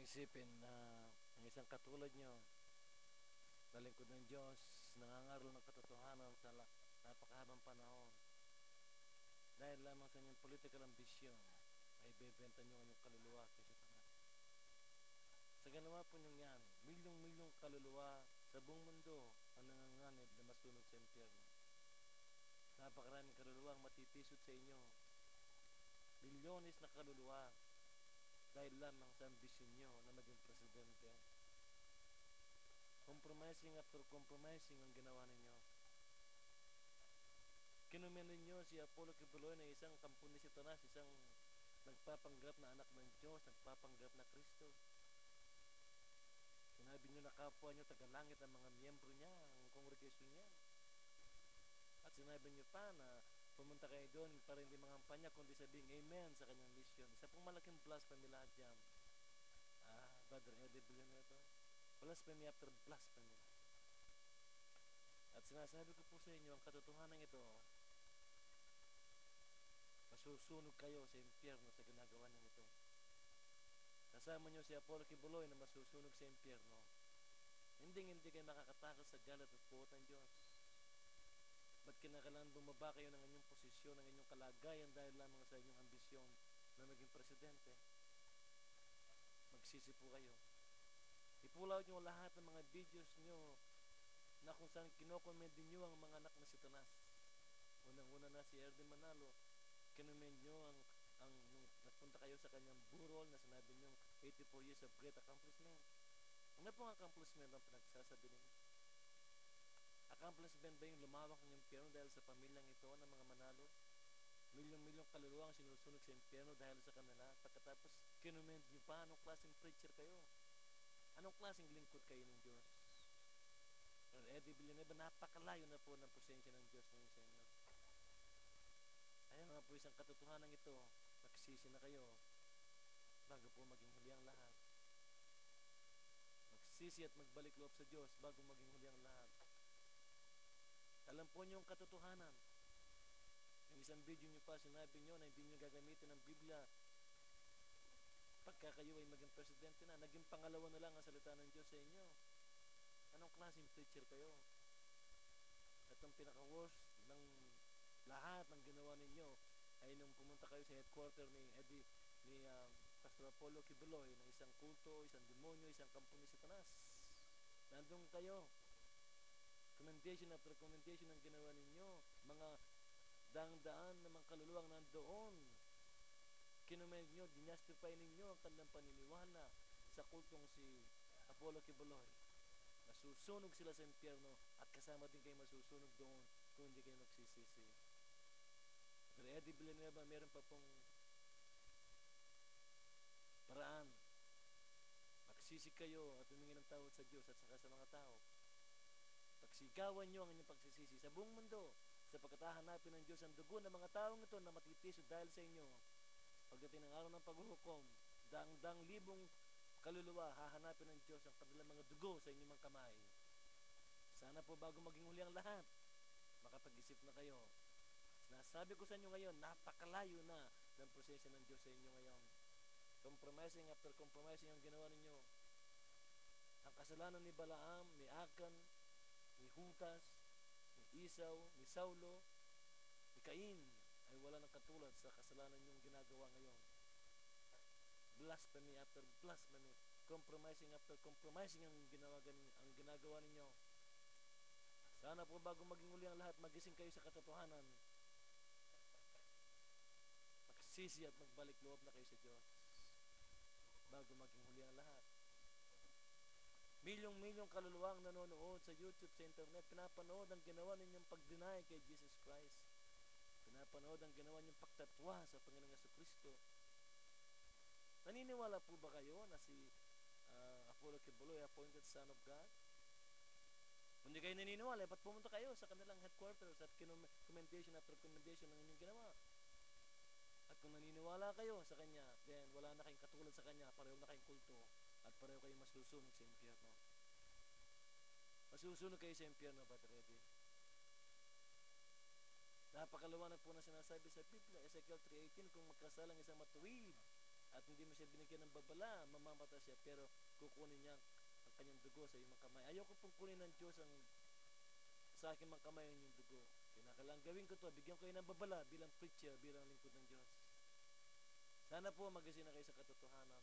isipin na ang isang katulad nyo, na lingkod ng Diyos, nangangaral ng katotohanan sa napakahabang panahon. Dahil lamang sa inyong political ambition, ay bebenta nyo ang inyong kaluluwa kay Satanas. Sa ganawa po nyo yan, milyong-milyong kaluluwa sa buong mundo ang nanganganib na masunog sa impyerno. Napakaraming kaluluwa ang matitisod sa inyo. Milyones na kaluluwa dahil lamang sa ambisyon nyo na maging presidente. Compromising after compromising ang ginawa ninyo. Kinumen ninyo si Apollo Kibuloy na isang kampo ni Satanas, isang nagpapanggap na anak ng Diyos, nagpapanggap na Kristo. Sinabi nyo na kapwa nyo tagalangit ang mga miyembro niya, ang kongregasyon niya. At sinabi nyo pa na pumunta kayo doon para hindi mangampanya kundi sabing amen sa kanyang mission. Isa pong malaking blasphemy lahat dyan. Brother Eddie Villanueva ito. Blasphemy after blasphemy. At sinasabi ko po sa inyo, ang katotohanan ito, masusunog kayo sa impyerno sa ginagawa niyo ito. Kasama nyo si Apollo Kibuloy na masusunog sa impyerno. Hindi kayo makakatakot sa galit at puot ng Diyos. Ba't kinakailangan bumaba kayo ng inyong posisyon, ng inyong kalagayan dahil lamang sa inyong ambisyon na maging presidente? Magsisi po kayo. Ipulaw nyo lahat ng mga videos nyo na kung saan kinokomment nyo ang mga anak na Satanas. Unang-una na si Erden Manalo, kinoment nyo ang nagpunta kayo sa kanyang burol na sinabi nyo 84 years of great accomplishment. Ano pong accomplishment ang pinagsasabi ninyo? Accomplishment ba yung lumawak ng impyerno dahil sa pamilyang ito ng mga Manalo? Milyong-milyong kaluluwa ang sinusunog sa impyerno dahil sa kanila. Pagkatapos, kinoment nyo pa, anong klaseng preacher kayo? Anong klaseng lingkod kayo ng Diyos? Pero Eddie Villanueva, napakalayo na po ng presensya ng Diyos ngayon sa inyo. Ayan nga po isang katotohanan ito, magsisi na kayo bago po maging huli ang lahat. Magsisi at magbalik loob sa Diyos bago maging huli ang lahat. Alam po niyo yung katotohanan. Yung isang video niyo pa, sinabi niyo na hindi niyo gagamitin ang Biblia pagka kayo ay maging presidente na. Naging pangalawa na lang ang salita ng Diyos sa inyo. Anong klaseng preacher kayo? At ang pinaka-worst ng lahat ng ginawa ninyo ay nung pumunta kayo sa headquarter ni Pastor Apollo Kibuloy ng isang kulto, isang demonyo, isang kampo ni Satanas. Nandun kayo. Commendation after commendation ang ginawa ninyo. Mga daang-daan na mga kaluluwang nandoon. Kinoment nyo, dinastify ninyo ang kanilang paniniwala sa kultong si Apollo Kibuloy. Masusunog sila sa impyerno at kasama din kayo masusunog doon kung hindi kayo magsisisi. Pero Eddie Villanueva, meron pa pong paraan. Magsisi kayo at humingi ng tawad sa Diyos at saka sa mga tao. Pagsigawan nyo ang inyong pagsisisi sa buong mundo sapagkat hahanapin ng Diyos ang dugo ng mga taong ito na matitisod dahil sa inyo. Pagdating ng araw ng paghuhukom, daang libong kaluluwa, hahanapin ng Diyos ang kanilang mga dugo sa inyong mga kamay. Sana po bago maging huli ang lahat, makapag-isip na kayo. Nasabi ko sa inyo ngayon, napakalayo na ng prosesyo ng Diyos sa inyo ngayon. Compromising after compromising ang ginawa ninyo. Ang kasalanan ni Balaam, ni Akan, ni Hutas, ni Isaw, ni Saulo, ni Cain ay wala ng katulad sa kasalanan yung ginagawa ngayon. Blasphemy after blasphemy, compromising after compromising ang ginagawa ninyo. Sana po bago maging uli ang lahat, magising kayo sa katotohanan. Magsisi at magbalik loob na kayo sa Diyos bago maging huli ang lahat. Milyong-milyong kaluluwang nanonood sa YouTube, sa internet, pinapanood ang ginawa ninyong pag-deny kay Jesus Christ. Pinapanood ang ginawa ninyong pagtatwa sa Panginoong Jesucristo. Naniniwala po ba kayo na si Apollo Kibuloy, appointed Son of God? Kung hindi kayo naniniwala, ba't pumunta kayo sa kanilang headquarters at commendation after commendation ng inyong ginawa? At kung naniniwala kayo sa Kanya, then wala na kayong katulad sa Kanya, pareho na kayong kulto, at pareho kayo masusunog sa impyerno. Masusunog kayo sa impyerno, Brother Eddie. Napakaliwanag po na sinasabi sa Biblia, Ezekiel 3:18, kung magkasalang isang matuwid at hindi mo siya binigyan ng babala, mamamatay siya, pero kukunin niya ang kanyang dugo sa iyong mga kamay. Ayoko pong kunin ng Diyos ang sa aking mga kamay ang inyong dugo. Kinakailangan gawin ko to, bigyan ko kayo ng babala bilang preacher, bilang lingkod ng Diyos. Sana po magising na kayo sa katotohanan.